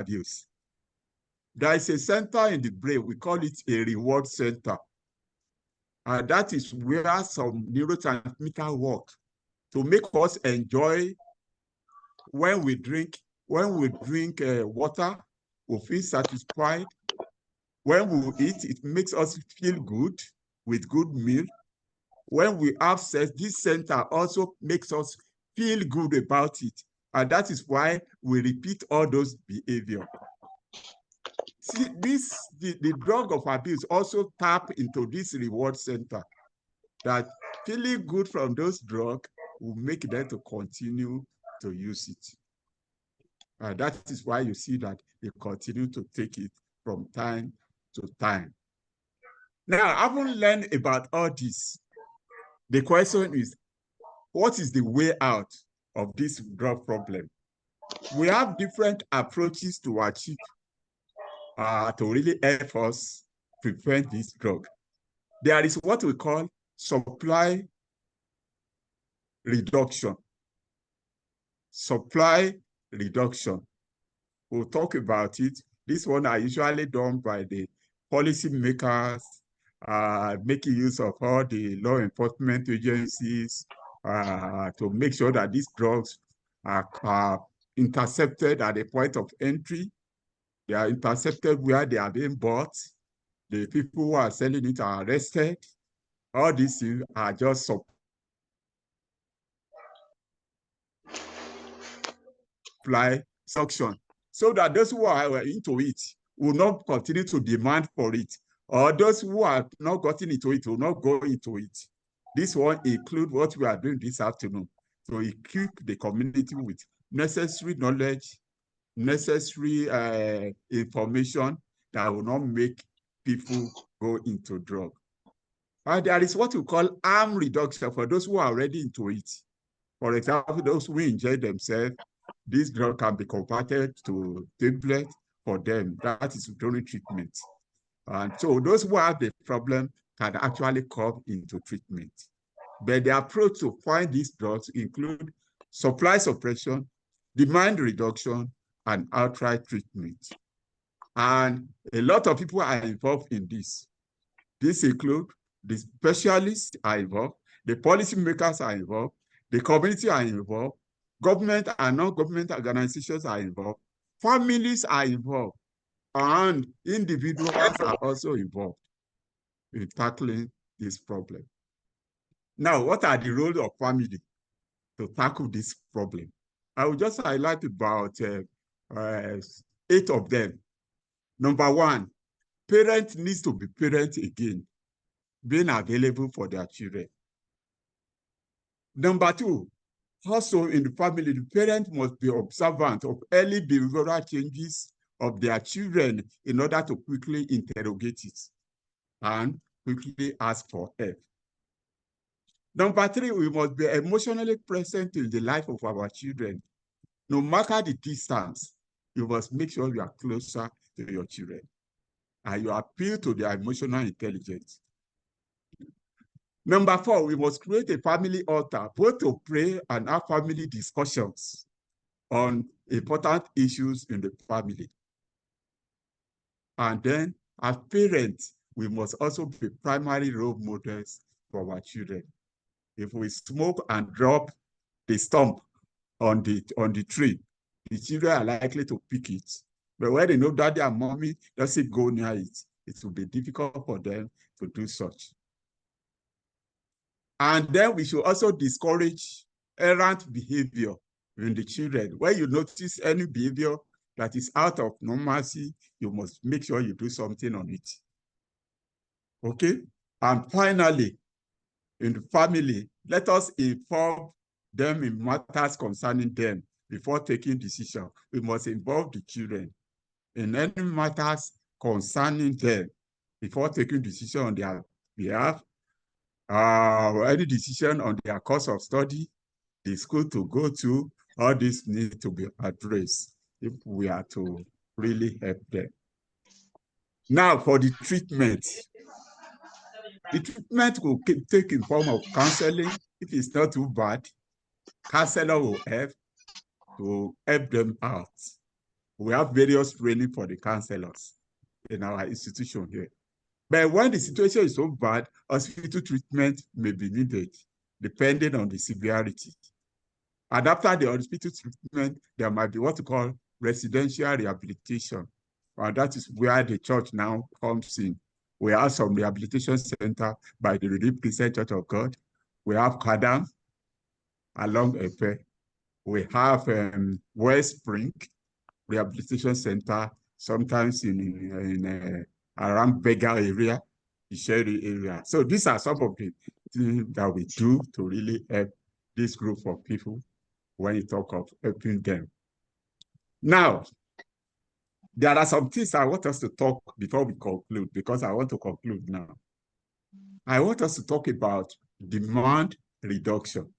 abuse. There is a center in the brain, we call it a reward center. And that is where some neurotransmitter work to make us enjoy when we drink water, we feel satisfied. When we eat, it makes us feel good with good meal. When we have sex, this center also makes us feel good about it. And that is why we repeat all those behaviors. See, the drug of abuse also tap into this reward center, that feeling good from those drugs will make them to continue to use it. That is why you see that they continue to take it from time to time. Now, having learned about all this, the question is, what is the way out of this drug problem? We have different approaches to achieve, to really help us prevent this drug. There is what we call supply reduction. Supply reduction. We'll talk about it. This one are usually done by the policymakers, making use of all the law enforcement agencies to make sure that these drugs are intercepted at the point of entry. They are intercepted where they are being bought. The people who are selling it are arrested. All these things are just supply suction, so that those who are into it will not continue to demand for it, or those who are not gotten into it will not go into it. This one includes what we are doing this afternoon, to equip the community with necessary knowledge, necessary information that will not make people go into drug. There is what we call harm reduction for those who are already into it. For example, those who enjoy themselves, this drug can be converted to tablet for them. That is during treatment. And so those who have the problem can actually come into treatment. But the approach to find these drugs include supply suppression, demand reduction, and outright treatment. And a lot of people are involved in this. This includes the specialists are involved, the policymakers are involved, the community are involved, government and non-government organizations are involved, families are involved, and individuals are also involved in tackling this problem. Now, what are the roles of family to tackle this problem? I will just highlight about 8 of them. Number 1, parents need to be parents again, being available for their children. Number 2, also in the family, the parent must be observant of early behavioral changes of their children in order to quickly interrogate it and quickly ask for help. Number 3, we must be emotionally present in the life of our children. No matter the distance, you must make sure you are closer to your children and you appeal to their emotional intelligence. Number 4, we must create a family altar, both to pray and have family discussions on important issues in the family. And then, as parents, we must also be primary role models for our children. If we smoke and drop the stump on the tree, the children are likely to pick it. But when they know daddy and mommy doesn't go near it, it will be difficult for them to do such. And then we should also discourage errant behavior in the children. When you notice any behavior that is out of normalcy, you must make sure you do something on it. Okay? And finally, in the family, let us inform them in matters concerning them before taking decisions. We must involve the children in any matters concerning them before taking decisions on their behalf, any decision on their course of study, the school to go to. All this needs to be addressed if we are to really help them. Now, for the treatment. The treatment will take in form of counseling. If it's not too bad, counselor will help to help them out. We have various training for the counselors in our institution here. But when the situation is so bad, hospital treatment may be needed, depending on the severity. And after the hospital treatment, there might be what we call residential rehabilitation. And that is where the church now comes in. We have some rehabilitation center by the Redeemed Christian Church of God. We have Kadam along Epe. We have West Spring Rehabilitation Center, sometimes in around Bega area, the Sherry area. So these are some of the things that we do to really help this group of people when you talk of helping them. Now, there are some things I want us to talk before we conclude, because I want to conclude now. I want us to talk about demand reduction.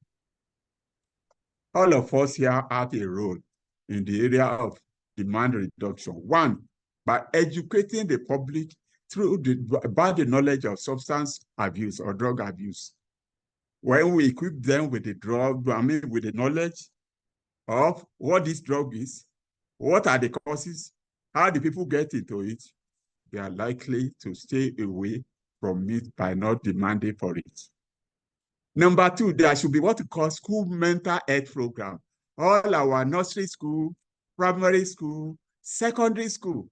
All of us here have a role in the area of demand reduction. One, by educating the public about the knowledge of substance abuse or drug abuse. When we equip them with the with the knowledge of what this drug is, what are the causes, how do people get into it, they are likely to stay away from it by not demanding for it. Number two, there should be what we call school mental health program. All our nursery school, primary school, secondary school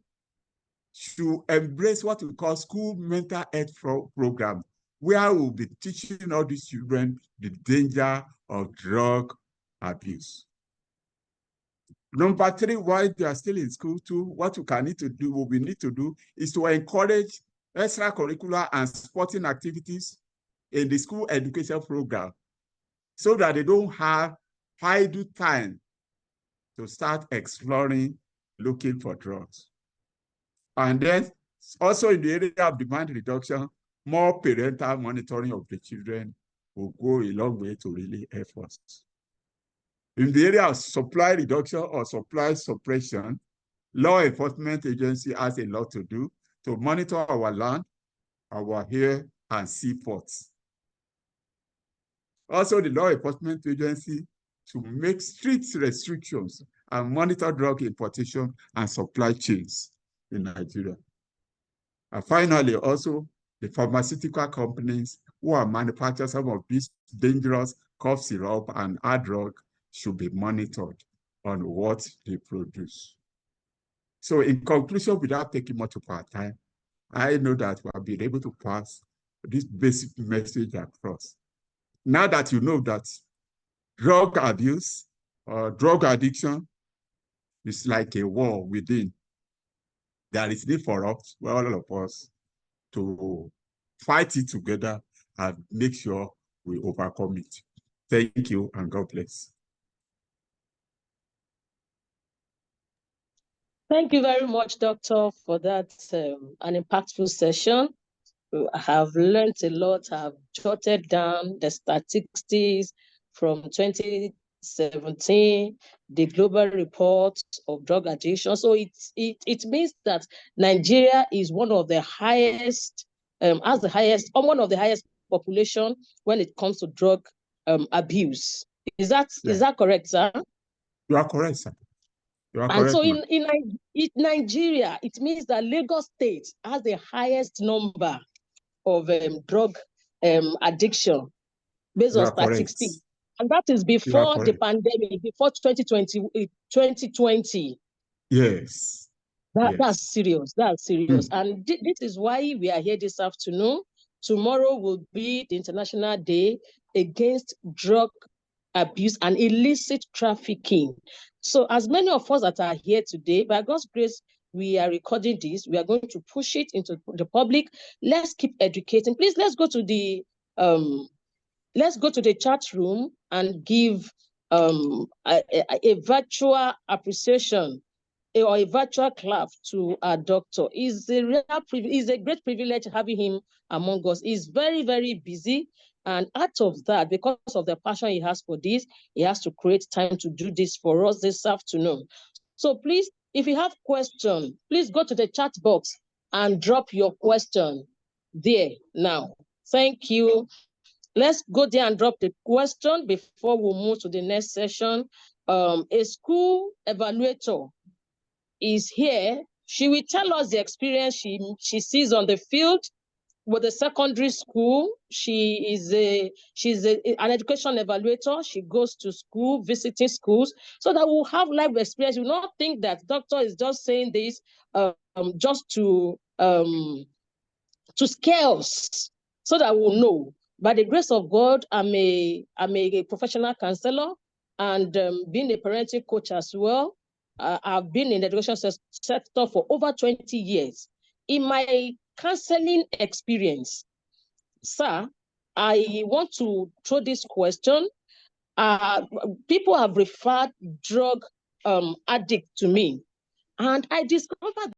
should embrace what we call school mental health program, where we'll be teaching all these children the danger of drug abuse. Number three, while they are still in school too, what we need to do is to encourage extracurricular and sporting activities in the school education program, so that they don't have idle time to start exploring, looking for drugs. And then also in the area of demand reduction, more parental monitoring of the children will go a long way to really help us. In the area of supply reduction or supply suppression, law enforcement agency has a lot to do to monitor our land, our air, and seaports. Also, the law enforcement agency to make strict restrictions and monitor drug importation and supply chains in Nigeria. And finally, also, the pharmaceutical companies who are manufacturing some of these dangerous cough syrup and hard drug should be monitored on what they produce. So in conclusion, without taking much of our time, I know that we have been able to pass this basic message across. Now that you know that drug abuse or drug addiction is like a war within, there is need for us, all of us, to fight it together and make sure we overcome it. Thank you, and God bless. Thank you very much, Doctor, for that an impactful session. I have learned a lot. I've jotted down the statistics from 2017, the global report of drug addiction. So it means that Nigeria is one of the highest, one of the highest population when it comes to drug abuse. Is that correct, sir? You are correct, sir. And so in Nigeria, it means that Lagos State has the highest number of drug addiction based on statistics. And that is before the pandemic, before 2020. Yes. That's serious. That's serious. And this is why we are here this afternoon. Tomorrow will be the International Day against drug abuse and illicit trafficking. So as many of us that are here today, by God's grace, we are recording this. We are going to push it into the public. Let's keep educating. Please, let's go to the chat room and give a virtual appreciation or a virtual clap to our doctor. It's a great privilege having him among us. He's very, very busy. And out of that, because of the passion he has for this, he has to create time to do this for us this afternoon. So please, if you have questions, please go to the chat box and drop your question there now. Thank you. Let's go there and drop the question before we move to the next session. A school evaluator is here. She will tell us the experience she sees on the field with the secondary school. She's an education evaluator. She goes to school, visiting schools, so that we'll have life experience. We will not think that doctor is just saying this just to scare us, so that we'll know. By the grace of God, I'm a professional counselor, and being a parenting coach as well. I've been in the education sector for over 20 years. In my counseling experience, sir, I want to throw this question. People have referred drug addict to me, and I discovered